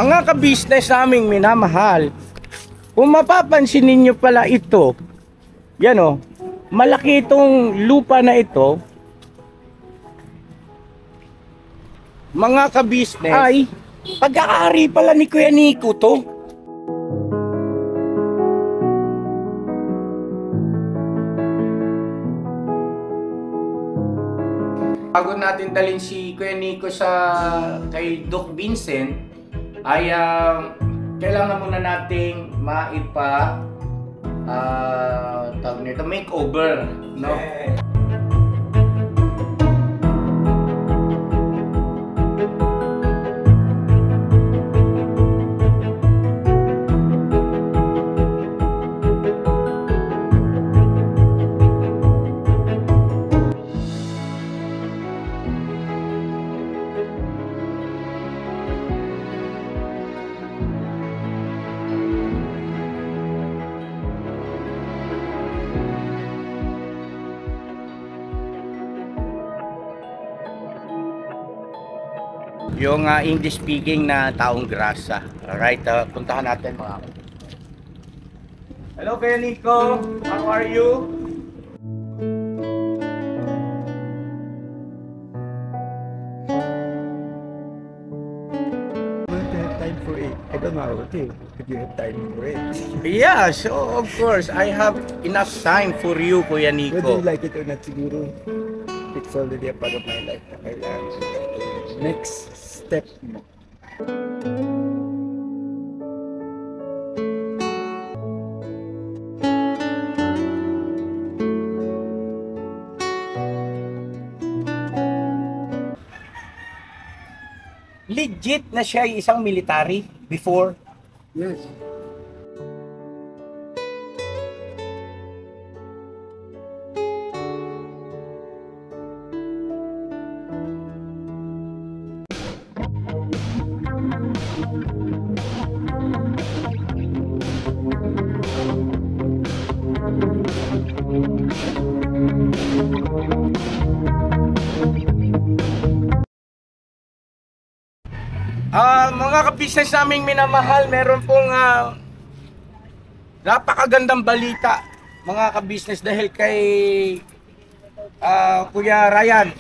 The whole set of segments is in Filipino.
Mga ka-business naming minamahal, kung mapapansin ninyo pala ito, yan o, malaki itong lupa na ito. Mga ka-business, ay pag-aari pala ni Kuya Nico to. Bago natin dalhin si Kuya Nico kay Doc Vincent, ay kailangan muna nating tawag nito, makeover, no? Yung English speaking na taong grasa. Alright, puntahan natin mga. Hello Kuya Nico, how are you? Time for it. I don't know if you have time for it. Yeah, so of course, I have enough time for you, Kuya Whether Nico. you like it or not, siguro, it's already a part of my life. Next step mo. Legit na siya ay isang military before. Yes. Mga ka-business naming minamahal, meron pong napakagandang balita, mga ka-business, dahil kay Kuya Ryan.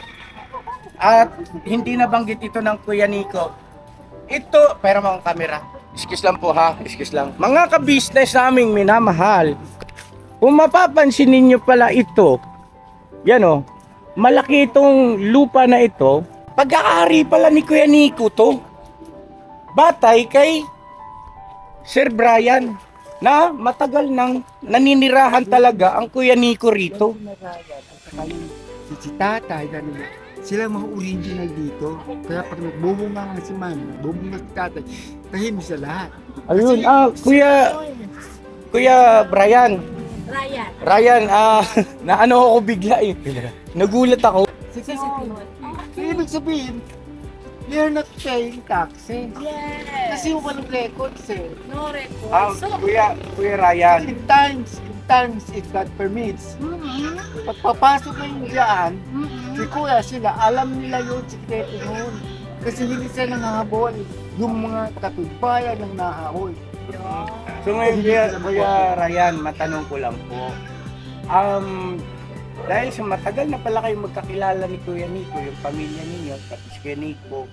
At hindi nabanggit ito ng Kuya Nico. Ito, pero mga kamera, excuse lang po ha, excuse lang. Mga ka-business naming minamahal, kung mapapansin ninyo pala ito, yan o, malaki itong lupa na ito. Pag-aari pala ni Kuya Nico to. Batay kay Sir Brian na matagal nang naninirahan talaga ang Kuya Nico rito. Si tatay, sila mga original dito. Kaya pag nagbubunga nga si mami, nagbubunga si tatay, tahimik sa lahat. Ayun, Kuya Brian. Ryan, naano ako bigla eh. Nagulat ako. Ibig sabihin, you're not paying taxes. Yes. Kasi walang records eh. No record. Kuya Ryan. In times if God permits. Pagpapasok mo yung dyan, si Kuya sila, alam nila yung sikreto noon. Kasi hindi sila nangahabol. Yung mga kapitbayan ng nahabol. So ngayon, Kuya Ryan, matanong ko lang po. Dahil sa matagal na pala kayo magkakilala ni Kuya Nico, yung pamilya ninyo, tapos Kuya Nico,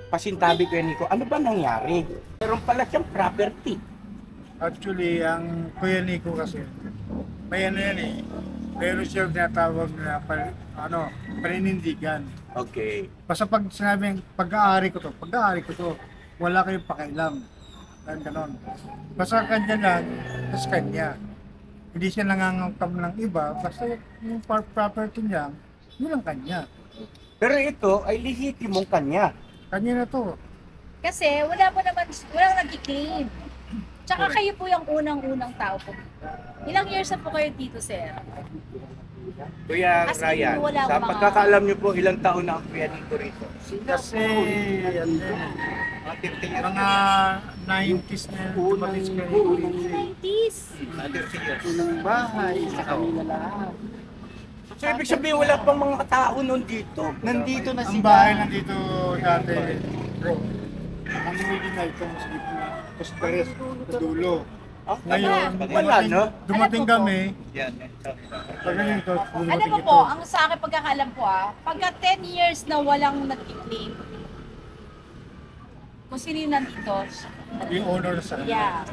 pasintabi Kuya Nico, ano ba nangyari? Meron pala siyang property. Actually, ang Kuya Nico kasi, may ano yan eh, meron siya tinatawag na paninindigan. Okay. Basta pag sinabing pag-aari ko to, wala kayong pakialam. Ganon. Basta kanya lang, tas kanya. Hindi siya nangangangkam ng iba, basta yung property niya, yun ang kanya. Pero ito ay lehitimong kanya. Kanya na to. Kasi walang nag-claim. Tsaka kayo po yung unang-unang tao po. Ilang years na po kayo dito, sir? Kuya As in, Ryan, wala sa mga- pagkakaalam niyo po, ilang taon na ang Kuya Nico rito? Kasi, mga 90s na tumatis ka rin. 90s. Unang bahay sa kanila lahat. So ibig sabihin wala pang mga tao noon dito. Nandito na Ang sila. bahay nandito dati, Ang original ito sa gitna. Tapos pares sa dulo. Ah, Ngayon, wala, no? dumating Alam ko kami. Yan. Pag ganito, Alam dumating mo ito. po, ang sa akin pagkakalam po pagka 10 years na walang nag-claim, kung sino yung nandito, Yung owner sa yeah.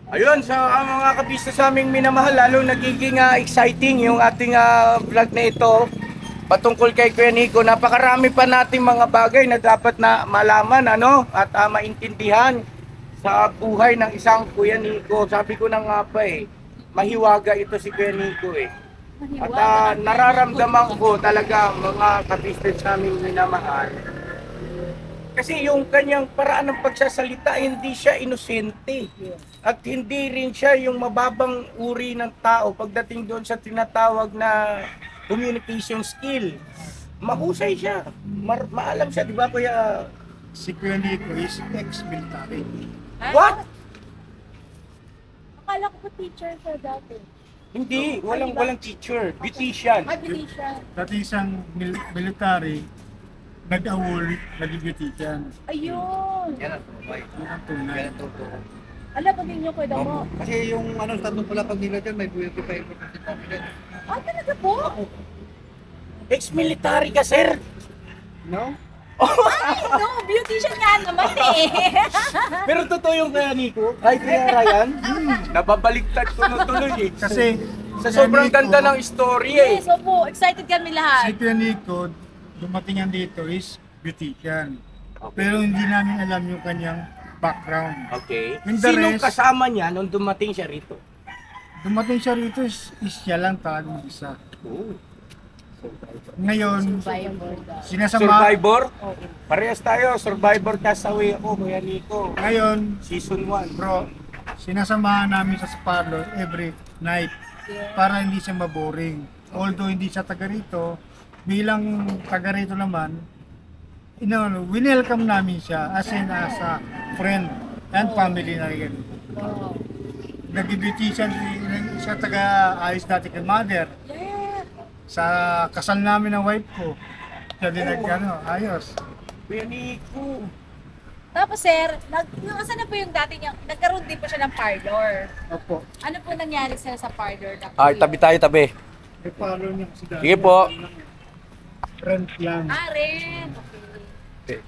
Ayun, sa mga kabisnes sa aming minamahal, lalo nagiging exciting yung ating vlog na ito patungkol kay Kuya Nico. Napakarami pa nating mga bagay na dapat na malaman at maintindihan sa buhay ng isang Kuya Nico. Sabi ko na nga pa mahiwaga ito si Kuya Nico At nararamdaman ko talaga mga kabisnes sa aming minamahal. Kasi yung kanyang paraan ng pagsasalita, hindi siya inosente. At hindi rin siya yung mababang uri ng tao pagdating doon sa tinatawag na communication skill. Mahusay siya. Maalam siya, di ba Kuya? Si Kuya Nico is ex-military. What? Akala ko po teacher siya dati. Hindi, walang teacher. Beautician. Ay, hindi siya. Dati isang military, nag-awol, nag-beautician. Ayun. Yan ang tunay. Yun ang tunay. Yan ang totoo. Alam, pagin niyo ko mo. Kasi yung tatlong pula pag nila dyan, may 25% confidence. Ah, talaga po? Ex-military ka, sir. No? No, beautician nga naman Pero totoo yung Kuya Nico. Ay, Kuya Ryan. Nababaliktad ko na tuloy Kasi Sa sobrang ganda ng story Yes, opo. Excited kami si lahat. Kuya Nico, dumating yan dito is beautician. Pero hindi namin alam yung kanyang background. Okay. Yung the Sinong rest- kasama niya nung dumating siya rito? Dumating siya rito is siya lang talagang isa. Ngayon, Survivor daw. sinasama, Survivor? Okay. Parehas tayo. Survivor castaway ako, Kuya Nico. ngayon, Season 1. bro, sinasamahan namin sa parlor every night para hindi siya maboring. Although hindi siya taga rito, bilang taga rito naman, winelcome namin siya as a friend and family na rin. Oh. Nag-beautician siya taga ayos dati kay mother. Yeah. Sa kasal namin ng wife ko, siya din ayos. Kuya Nico. Tapos sir, asan na po yung dati niya, nagkaroon din po siya ng parlor. Opo. Ano po nangyari sir sa parlor na Ay, tabi tayo, tabi. May parlor niya kasi dati. Sige po. Rent lang. Ah, rin. Okay.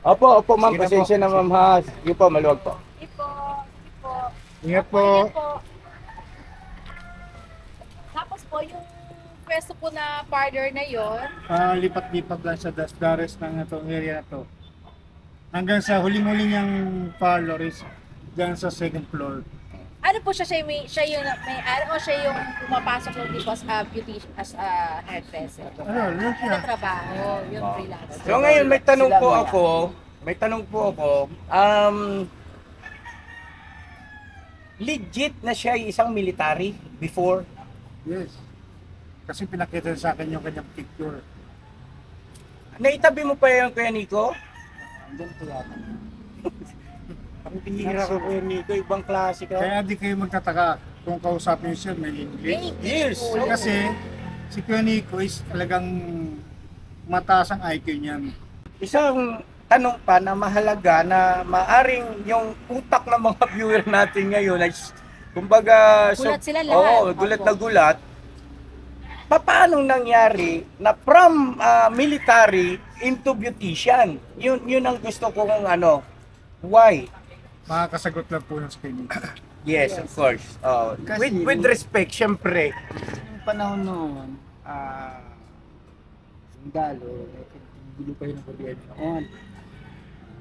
Opo, ma'am. Sige na po. Pasensya na, ma'am, ha. Sige po, maluwag po. Sige po. Sige po. Ingat Opo, po. ingat po. Tapos po, yung pwesto po na parlor na yon. Lipat-lipat lang sa Dasdares ng itong area na to. Hanggang sa huling-huling yung parlor is dyan sa second floor. Ano po siya yung may-ari o siya yung pumapasok yung dito as a beautician, as a hairdresser? Ano siya? Ano trabaho, yung freelance. So ngayon, may tanong po ako. Legit na siya isang military before? Yes. Kasi pinakita sa akin yung kanyang picture. Naitabi mo pa yung Kuya Nico? Andyan po yata. Ang bihira ko Kuya Nico, ibang klase ka. Kaya di kayo magtataka kung kausapin siya may English. Yes. Kasi si Kuya Nico is talagang mataas ang IQ niyan. Isang tanong pa na mahalaga na maaring yung utak ng mga viewer natin ngayon ay kumbaga Gulat sila lahat. Oo, gulat na gulat. Paano nangyari na from military into beautician? Yun ang gusto kong why? Makakasagot lang po ng Kuya Nico. Yes, of course. Kasi- With respect, syempre. Yung panahon noon, sundalo, gulo pa yun ng gobyerno noon.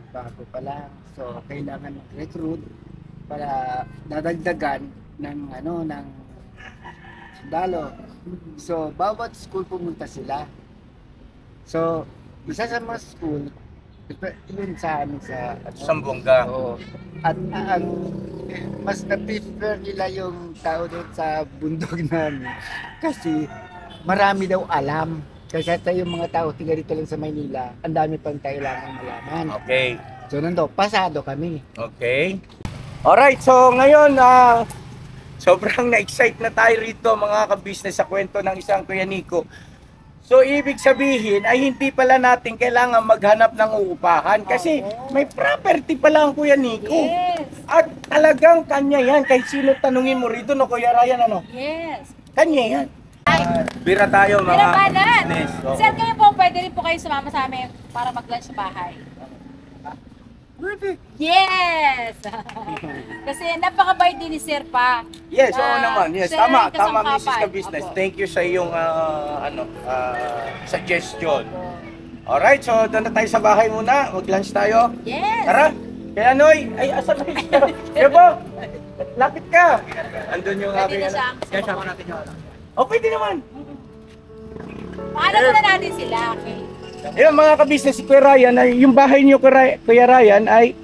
Bago pa lang. So, kailangan mag-recruit para dadagdagan ng sundalo. So, bawat school pumunta sila. So, isa sa mga school, even sa amin sa Sambuanga. Oo. At ang mas na-prefer nila yung tao doon sa bundok namin kasi marami daw alam. Kasi yung mga tao tiga dito lang sa Maynila, ang dami pang kailangan malaman. Okay. So nando, pasado kami. Okay. Alright, so ngayon, sobrang na-excite na tayo rito mga kabisnes sa kwento ng isang Kuya Nico. So, ibig sabihin ay hindi pala natin kailangan maghanap ng uupahan kasi may property pala ang Kuya Nico. Yes. At talagang kanya yan. Kahit sino tanungin mo rito, no, Kuya Ryan, ano? Yes. Kanya yan. Bira tayo, mga Pinabanan. business. Oo. Sir, kayo po, pwede rin po kayo sumama sa amin para mag-lunch sa bahay. Yes! Kasi napakabait din ni Sir pa. Yes, oo naman. Yes, Siya tama, rin tama, kasangkapan. Mrs. Ka-Business. Opo. Thank you sa iyong suggestion. Alright, so doon na tayo sa bahay muna. Mag-lunch tayo. Yes! Tara! Kaya Noy, ay asan na siya? Kaya po, lapit ka. Andun yung Pwede aking na siya. Kaya sama natin yun. Oh, pwede naman. Paalam na natin sila. Okay. Ayun mga ka-business, si Kuya Ryan, ay, yung bahay niyo Kuya Ryan ay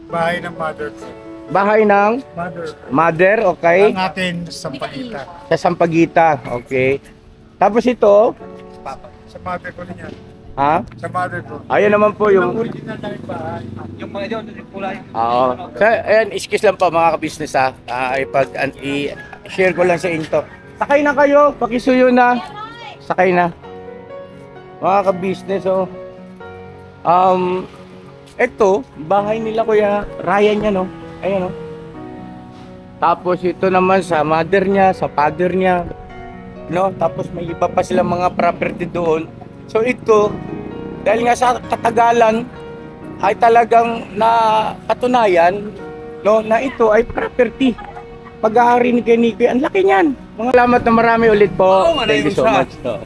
Bahay ng mother ko. bahay ng mother, okay? Ang atin sa Pagita. Sa Sampaguita, okay. Tapos ito, Sa mother ko niya. ha? Sa mother ko. Ayan naman po Yung yung... original na yung bahay. Yung mga yun, yung pula yung... Oo. So, ayan, excuse lang po mga ka-business ha. I-share ko lang sa inyo to. Sakay na kayo, pakisuyo na. Sakay na. Mga ka-business, oh. Ito, bahay nila Kuya Ryan yan, oh. Ayan, oh. Tapos ito naman sa mother niya, sa father niya. No? Tapos may iba pa silang mga property doon. So ito, dahil nga sa katagalan, ay talagang na katunayan, no, na ito ay property. Pag-aari ni Nico, ang laki niyan. Mga salamat na marami ulit po. Oo, Thank you so siya. much. No.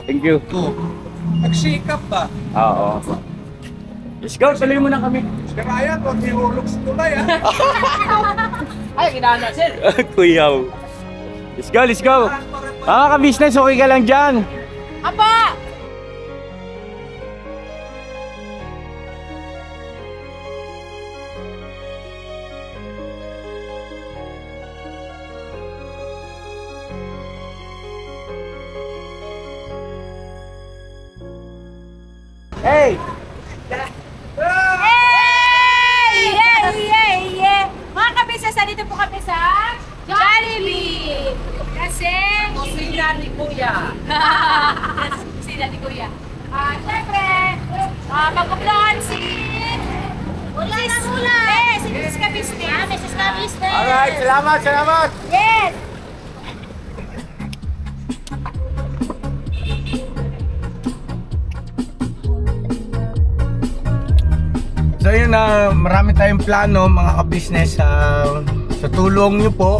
Thank you. Nagsikap ba? Oo. Let's go, tuloy mo na kami. Si Ryan, huwag ihulog sa tulay ah. Ay, kinahana, Sir. Kuyaw. Let's go, let's go. Mga ka-business, okay ka lang dyan. Apa! Hey! Hey! Yeah, yeah, yeah! Mga kabisnes, nandito po kami sa Jollibee! Kasi... Kusina ni Kuya. Kusina ni Kuya. Siyempre, mag-upload si... Ulan ang ulan! Eh, si Mrs. Kabisnes. Mrs. Kabisnes. Alright, salamat, salamat. Yes! So yun na, marami tayong plano mga ka-business. Sa tulong nyo po,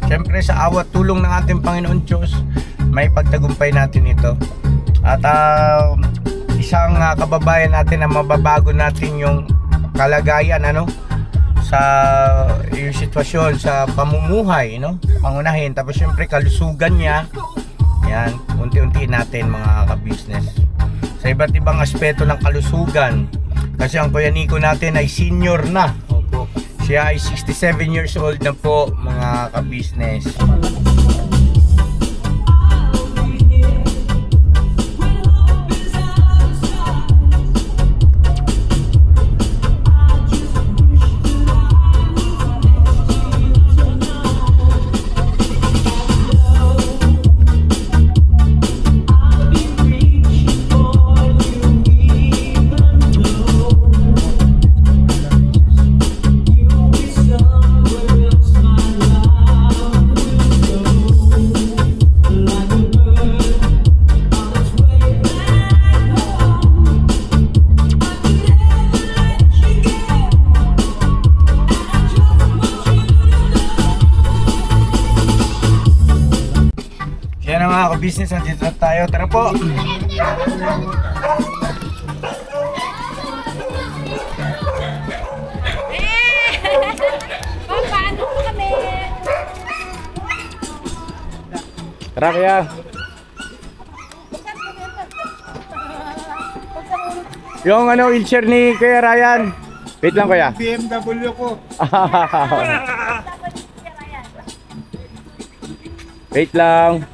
syempre sa awat tulong ng ating Panginoon Diyos, may pagtagumpay natin ito. At isang kababayan natin na mababago natin yung kalagayan, ano, sa yung sitwasyon sa pamumuhay, no, pangunahin. Tapos syempre kalusugan niya, yan, unti-unti natin mga ka-business sa iba't ibang aspeto ng kalusugan. Kasi ang Kuya Nico natin ay senior na. Opo. Siya ay 67 years old na po mga ka-business. Yan ang mga ka-business, nandito na tayo. Tara po! Paano po kami? Tara kaya! Yung ano, wheelchair ni Kuya Ryan. Wait lang Kuya. BMW ko. Wait lang.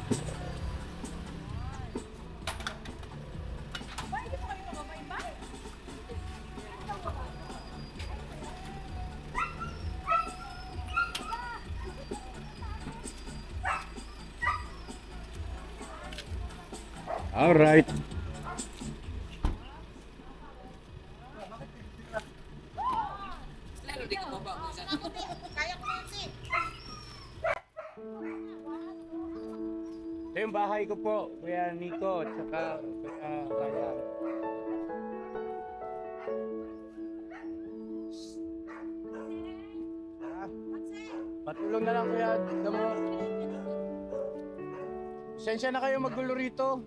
Alright. Ito yung bahay ko po, Kuya Nico at saka Kuya Ryan. Patulong na lang Kuya Damo. Pasensya na kayo magulo rito.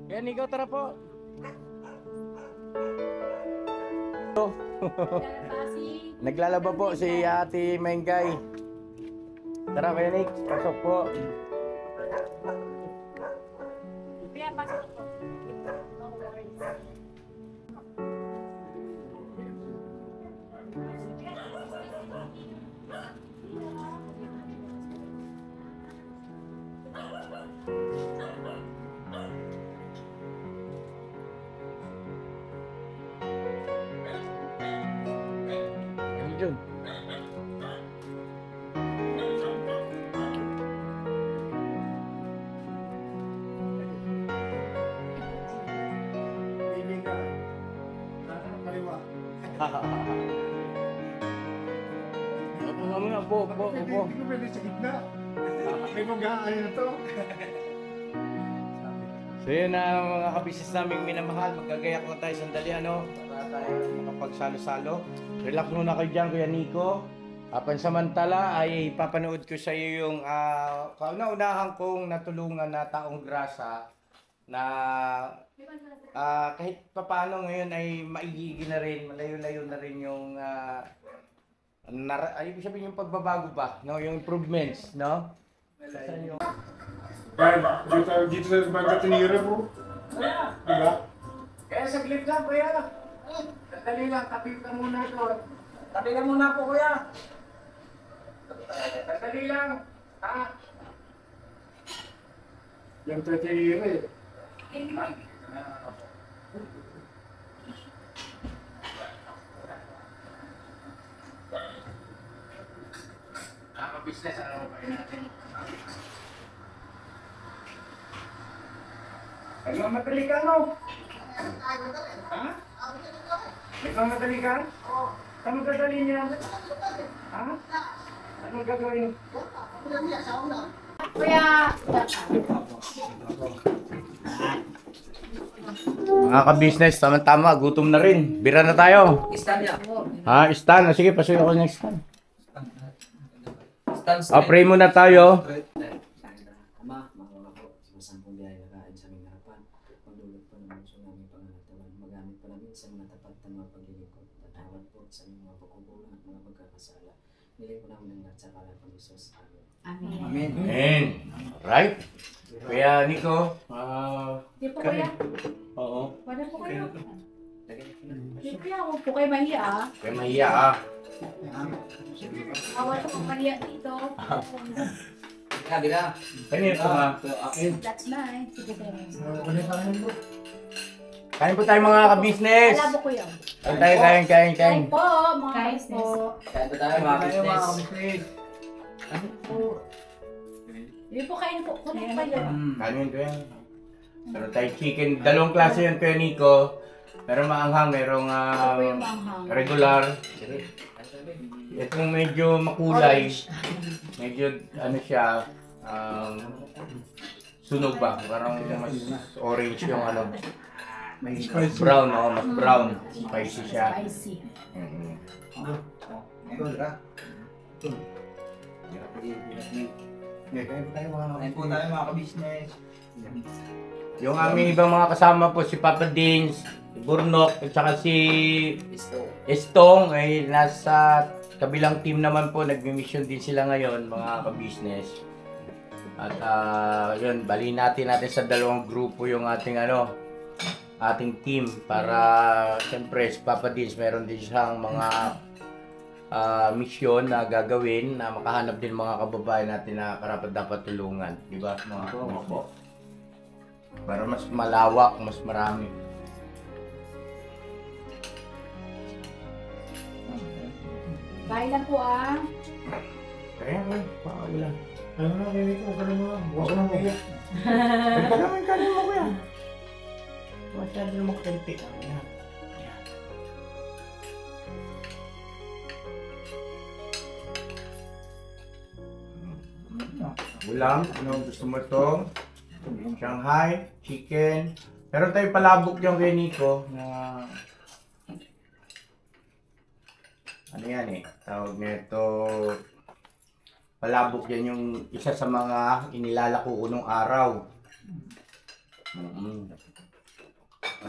Kuya Nico, tara po. Naglalaba po si Ate Mengay. Tara Kuya Nick, pasok po. Kaya pasok po. Ano dyan? Pili ka. Kaliwa. Opo nga muna, opo. Hindi ko pwede sa gitna. May mag-aano na to. So yun na mga kabisnes naming minamahal, magagayak lang tayo sandali ano, para tayo makapagsalo-salo. Relax muna kayo dyan Kuya Nico. Pansamantala ay papanood ko sa iyo yung kauna-unahan kong natulungan na taong grasa na kahit papaano ngayon ay maigigil na rin, malayo-layo na rin yung ibig sabihin yung pagbabago ba, no? Yung improvements, no? Yan, dito sa Bagat Tinira po. Diba? Kaya saglit lang, kuya. Sandali lang, tapit ka muna doon. Tabi ka muna po, kuya. Sandali lang. Ha? Yung Tinira eh. Business, ano ba yun natin? Nagmamadali ka, no? Ha? Nagmamadali ka? Anong dadali niya? Ha? Anong gagawin? Kuya, Mga ka-business, tama-tama, gutom na rin. Bira na tayo. Stand niya. Ha, stand. Sige, pasuyo ako next stand. Pray muna tayo. Ama, mga po, sumasampung biyaya na kain sa aming harapan. Pagdulot po ng muso namin pangangatawan, magamit po namin sa mga tapat na mga paglilingkod. Tatawad po sa aming mga pagkukulang at mga pagkakasala. Nilay po namin ang lahat sa kalan ng Jesus. Amen. Amen. Amen. Alright. Kuya Nico. Di po kuya. Oo. Wala po kayo. Di kuya, huwag po kayo mahiya ah. Kaya mahiya ah. Awal po mahiya dito. Sabi na. Kanina po nga. That's nice. Sige tayo. Kain po tayo mga ka-business. Wala po kuya. Kain tayo, kain. Kain po, mga business. Kaya ba tayo mga business? Hindi po kain po. Kunin po kayo. Kanin ko yan. Meron tayong chicken. Dalawang klase yan Kuya Nico. Merong maanghang, merong Ito po yung manghang. regular. Itong medyo makulay. Medyo ano siya. Sunog ba? Parang mas orange yung ano. Mas brown, no? Mas brown. Spicy siya. Spicy. Kain po tayo mga ka-business. Yung aming ibang mga kasama po, si Papa Dins, si Burnok, at saka si Estong, ay nasa kabilang team naman po, nag-mission din sila ngayon, mga ka-business. At yun, baliin natin sa dalawang grupo yung ating ating team para siyempre si Papa Dins meron din siyang mga misyon na gagawin na makahanap din mga kababayan natin na karapat dapat tulungan, di ba mga po? Para mas malawak, mas marami. Bye lang po ah. Kaya nga, pakawala. Ano na, hindi ko ka naman. Huwag ka nang iyak. Ganda naman kanin mo kuya. Masyado na magkanti. Yan. Yan. Ulam, ano gusto mo to? Shanghai, chicken. Meron tayong palabok yung kay Nico na ano yan eh, tawag nito palabok yan yung isa sa mga inilalako ko nung araw.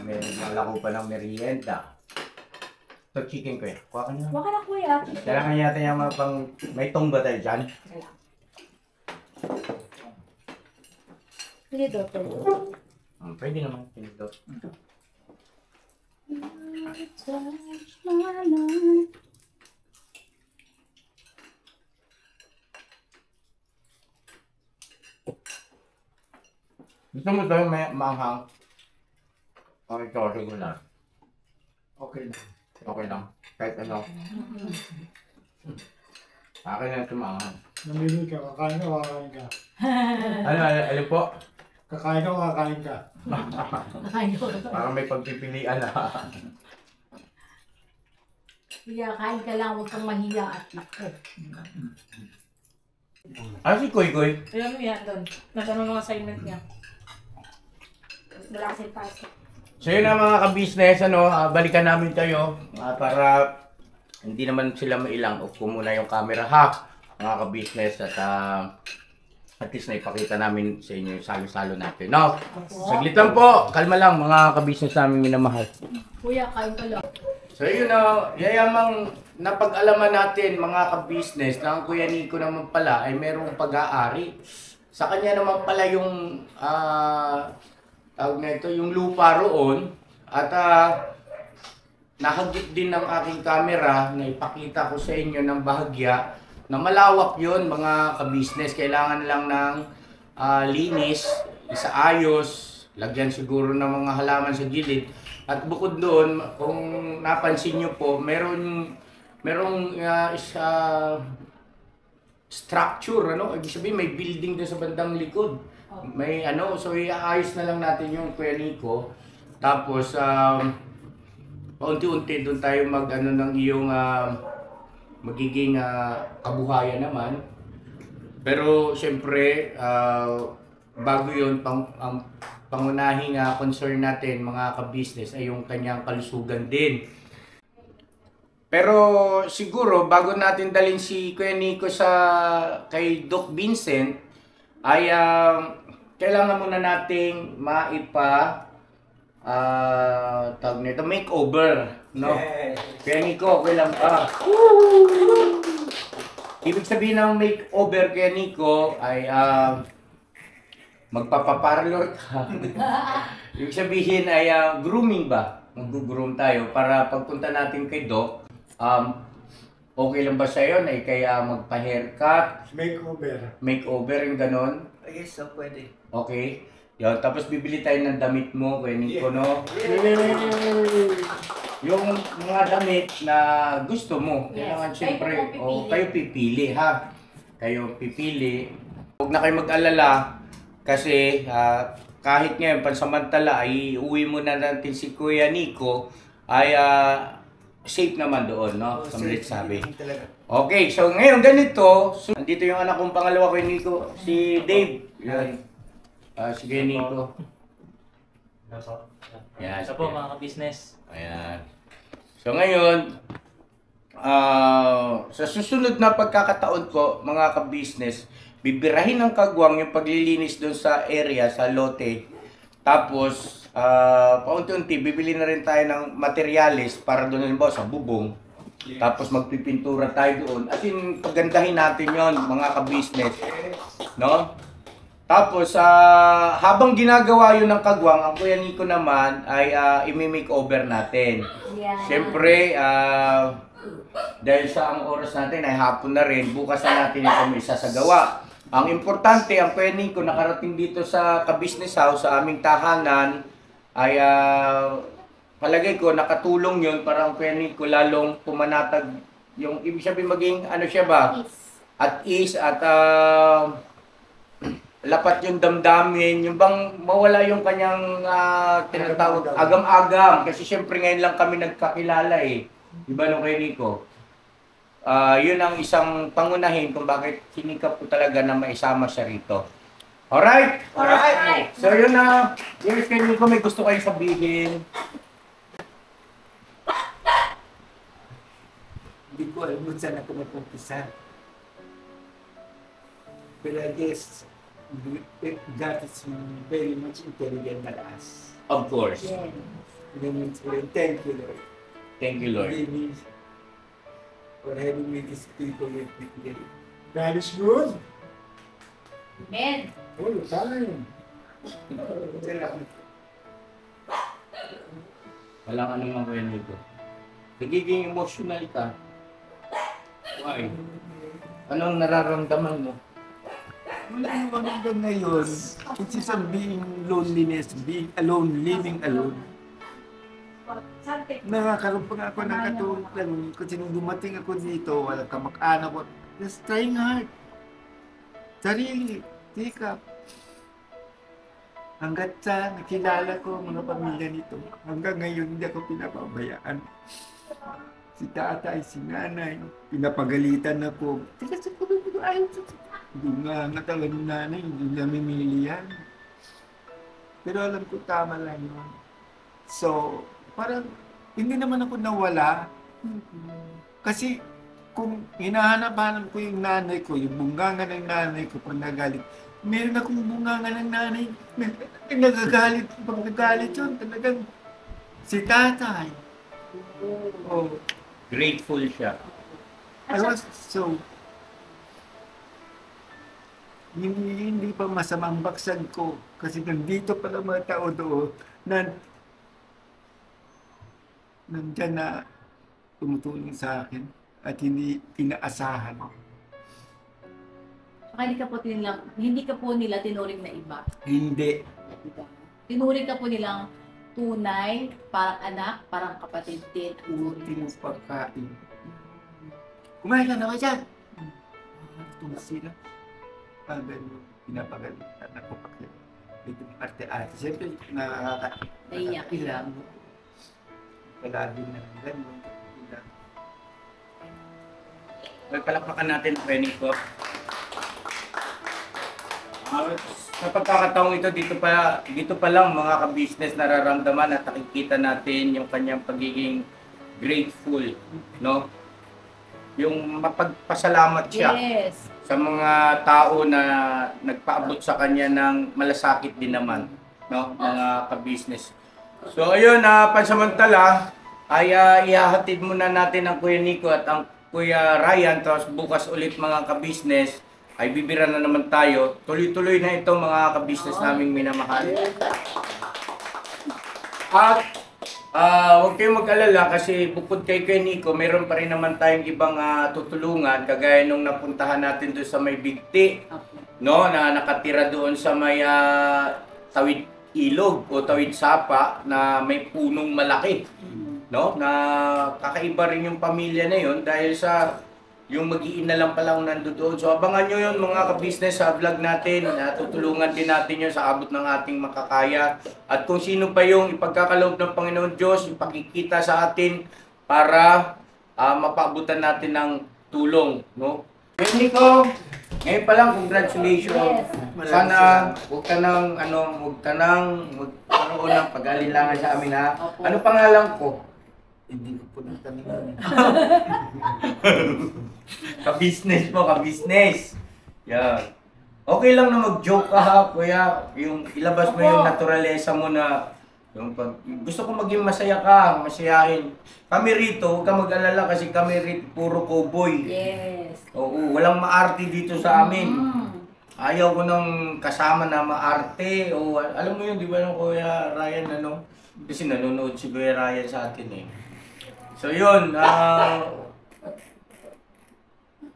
May nalako pa ng merienda. Ito chicken ko eh. Kuha ka na. Huwag ka na kuya. Kailangan yata yung mga pang... May tong ba tayo dyan? Sige, Doktor. Pwede naman. Pinito. Gusto mo tayo may maanghang? Okay, sorry ko lang. Okay lang. Okay lang. Kahit ano. Akin na ito maanghang. Namili ka, kakain ka, kakain ka. Ano po? Kakain ka, kakain ka. Parang may pagpipilian na. Kuya, kain ka lang. Huwag kang mahiya at nako. Si Koy Koy? Alam mo yan doon. Natanong mga assignment niya. Wala kasi pasok. So yun na mga ka-business, balikan namin kayo para hindi naman sila mailang. Off ko muna yung camera ha, mga ka-business, at least na ipakita namin sa inyo yung salo-salo natin. No? Saglit lang po, kalma lang mga ka-business namin minamahal. Kuya, kain ka lang. So yun yayamang napag-alaman natin mga ka-business na ang Kuya Nico naman pala ay merong pag-aari. Sa kanya naman pala yung tawag na ito, yung lupa roon at nahagip din ng aking camera na ipakita ko sa inyo ng bahagya na malawak yon mga ka-business. Kailangan lang ng linis, isaayos, lagyan siguro ng mga halaman sa gilid. At bukod doon, kung napansin nyo po, merong structure, ibig sabihin may building doon sa bandang likod. May so iaayos na lang natin yung Kuya Nico. Tapos paunti-unti doon tayo ng iyong magiging kabuhayan naman. Pero siyempre bago yun, ang pangunahing concern natin mga ka-business ay yung kanyang kalusugan din. Pero siguro bago natin dalhin si Kuya Nico kay Doc Vincent ay kailangan muna nating tawag nito, makeover, no? Kaya Nico, okay lang pa. Ibig sabihin ng makeover kaya Nico ay magpapaparlor ka. Ibig sabihin ay grooming ba? Mag-groom tayo para pagpunta natin kay Doc, okay lang ba sa'yo na kaya magpa-haircut? Makeover yung ganon? Yes, so pwede. Okay. Yun, tapos bibili tayo ng damit mo, Kuya Nico, no? Yung mga damit na gusto mo, Yes. kailangan siyempre, Kayo kayo pipili, ha? Kayo pipili. Huwag na kayo mag-alala kasi kahit ngayon, pansamantala, ay uwi muna natin si Kuya Nico, ay safe naman doon, no? Kami sabi. Okay, so ngayon ganito, nandito yung anak kong pangalawa Kuya Nico, si Dave. Yan. Sige Nico. Yan. Isa po mga ka-business. Ayan. So ngayon, sa susunod na pagkakataon ko, mga ka-business, bibirahin ng kagwang yung paglilinis doon sa area, sa lote. Tapos, paunti-unti, bibili na rin tayo ng materyales para doon halimbawa sa bubong. Tapos magpipintura tayo doon. As in, pagandahin natin yon mga ka-business. No? Tapos, habang ginagawa yun ng kagwang, ang Kuya Nico naman ay imi-makeover natin. Yeah. Siyempre, dahil sa ang oras natin ay hapon na rin, bukas na natin ito isasagawa. Ang importante, ang Kuya Nico nakarating dito sa ka-business house, sa aming tahanan, ay palagay ko nakatulong yun para ang Kuya Nico lalong pumanatag yung ibig sabihin maging ano siya ba? At ease at lapat yung damdamin, yung bang mawala yung kanyang tinatawag agam-agam. Kasi syempre ngayon lang kami nagkakilala eh. Diba nung kay Nico? Yun ang isang pangunahin kung bakit sinikap ko talaga na maisama siya rito. Alright? Alright. So yun na. Yes, kay Nico may gusto kayong sabihin. Hindi ko alam kung saan ako mag-umpisa. But I guess God is very much intelligent than us. Of course. Yes. That means, thank you, Lord. Thank you, Lord. Forgive me for having me these people with me today. God is good. Amen. All the time. Salamat. Walang anumang kuya Nico. Nagiging emotional ka. Why? Anong nararamdaman mo? Wala naman hanggang ngayon. It's just being loneliness, being alone, living alone. Nakakaroon pa nga ako ng katulad. Kasi nung dumating ako dito, walang kamag-anak ko. Just trying hard. Sarili, sikap. Hanggat sa nakilala ko mga pamilya nito, hanggang ngayon hindi ako pinapabayaan. Si tatay, si nanay, pinapagalitan ako. Teka, sa kulong ko, ayaw sa bunga nga talaga ng nanay, hindi namin minilihan. Pero alam ko tama lang yun. So, parang hindi naman ako nawala. Kasi kung hinahanap-hanap ko yung nanay ko, yung bunganga ng nanay ko pag nagalit, meron akong bunganga ng nanay. Nagagalit, pag nagalit yun, talagang si tatay. Oh, Grateful siya. I was so hindi pa masamang baksan ko kasi nandito pala mga tao doon na nandyan na tumutulong sa akin at hindi inaasahan. Saka hindi ka po nila tinuring na iba. Hindi. Diba? Tinuring ka po nilang tunay, parang anak, parang kapatid din. Ultimo pagkain. Kumain ka na ba dyan? Ito sila. Ganun, pinapagalitan ako pag ito arte-arte. Siyempre, Naiyak nakakailang. Palagi na gano'n. Palakpakan natin ang training ko. Sa pagkakataong ito, dito pa lang mga ka-business nararamdaman at nakikita natin yung kanyang pagiging grateful, no? Yung mapagpasalamat siya Yes. sa mga tao na nagpaabot sa kanya ng malasakit din naman, no? Mga ka-business. So ayun, pansamantala ay ihahatid muna natin ang Kuya Nico at ang Kuya Ryan, tapos bukas ulit mga ka-business ay bibira na naman tayo. Tuloy-tuloy na itong mga ka-business naming minamahal. At huwag kayong mag-alala kasi bukod kay Nico, meron pa rin naman tayong ibang tutulungan kagaya nung napuntahan natin doon sa may Bigti, no, na nakatira doon sa may tawid ilog o tawid sapa na may punong malaki, no, na kakaiba rin yung pamilya na yun dahil sa yung mag-iina lang palang nandoon. So abangan nyo yun mga ka-business sa vlog natin. Tutulungan din natin yun sa abot ng ating makakaya. At kung sino pa yung ipagkakaloob ng Panginoon Diyos, ipakikita sa atin para mapaabutan natin ng tulong. No? Kaya Nico, ngayon pa lang, congratulations. Sana huwag ka nang magkaroon ng pag-alilangan sa amin ha. Ano pangalan ko? Hindi ko po natanong. Ka-business mo, ka-business. Yan. Okay lang na mag-joke ka ha, kuya. Yung ilabas mo yung naturalesa mo na yung gusto ko maging masaya ka, masayahin. Kami rito, huwag ka mag-alala kasi kami rito puro cowboy. Yes. Oo, walang maarte dito sa amin. Ayaw ko ng kasama na maarte. O alam mo yun, di ba ng Kuya Ryan ano? Kasi nanonood si Kuya Ryan sa atin eh. So yun,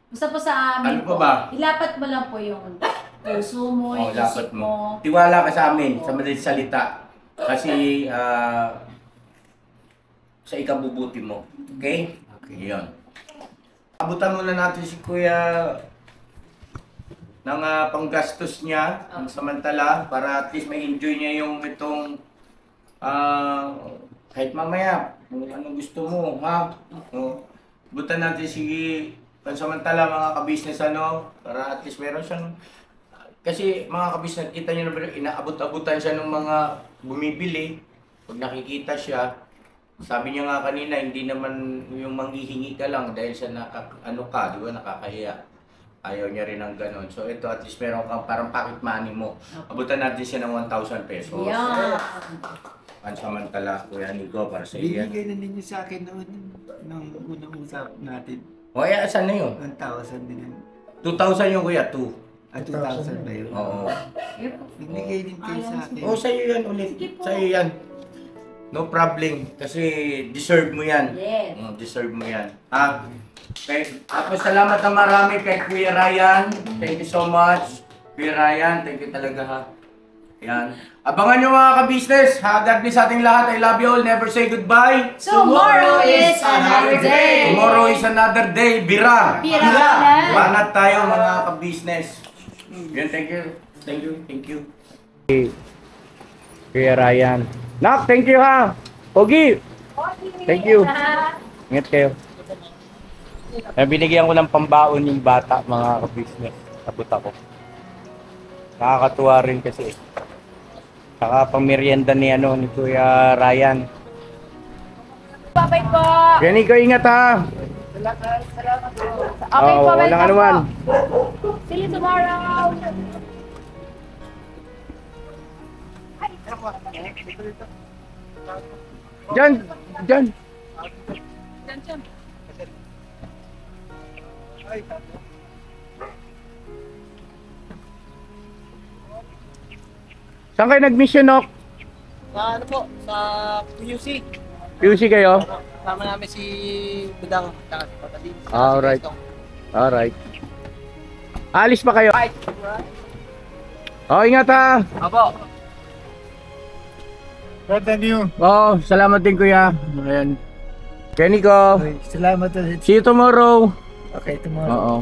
Basta po sa amin Ano pa ba? ilapat mo lang po yung puso mo, yung dapat isip mo. Tiwala ka sa amin, sa madaling salita. Kasi sa ikabubuti mo. Okay? Okay. Yun. Abutan muna natin si Kuya ng panggastos niya ang samantala para at least may enjoy niya yung itong kahit mamaya kung anong gusto mo, ha? Butan natin sige pansamantala mga ka-business para at least meron siyang kasi mga ka-business kita niyo na inaabot-abutan siya ng mga bumibili pag nakikita siya. Sabi niya nga kanina, hindi naman yung manghihingi ka lang dahil sa di ba, nakakahiya. Ayaw niya rin ng ganon. So ito, at least meron kang parang pocket money mo. Abutan natin siya ng 1,000 pesos. Yeah. Pansamantala, Kuya Nico, para sa iyo. Binigay na ninyo sa akin noon nung unang usap natin. O, saan na yun? 1,000 din. 2,000 yung Kuya, 2. 2,000 ba yun? Oo. Binigay din kayo sa akin. Oo, sa'yo yan ulit. Sa'yo yan. No problem. Kasi deserve mo yan. Yes. Deserve mo yan. Tapos salamat na marami kay Kuya Ryan. Thank you so much. Kuya Ryan, thank you talaga ha. Yan. Abangan nyo mga ka-business. God bless sa ating lahat. I love you all. Never say goodbye. Tomorrow is another day. Tomorrow is another day. Bira. Bira. Banat tayo mga ka-business. Yan, thank you. Thank you. Thank you. Kuya Ryan. Nak, thank you ha. Pogi. Thank you. Ingat kayo. Binigyan ko ng pambaon yung bata, mga ka-business. Abot ako. Nakakatuwa rin kasi. Saka pang-merienda ni Kuya Ryan. Bye-bye po. Yan, ikaw ingat ha. Okay po, walang welcome anuman. po. See you tomorrow. Diyan, diyan. Saan kayo nag-mission, Nok? Sa ano po, sa QC. QC kayo? Kasama namin si Budang, tsaka si Patatin. Alright. Alright. Alis pa kayo? Oh, ingat ha. Apo. Better you. Oh, salamat din kuya. Ayan. Kenny ko. Salamat ulit. See you tomorrow. Okay, tomorrow. Oo.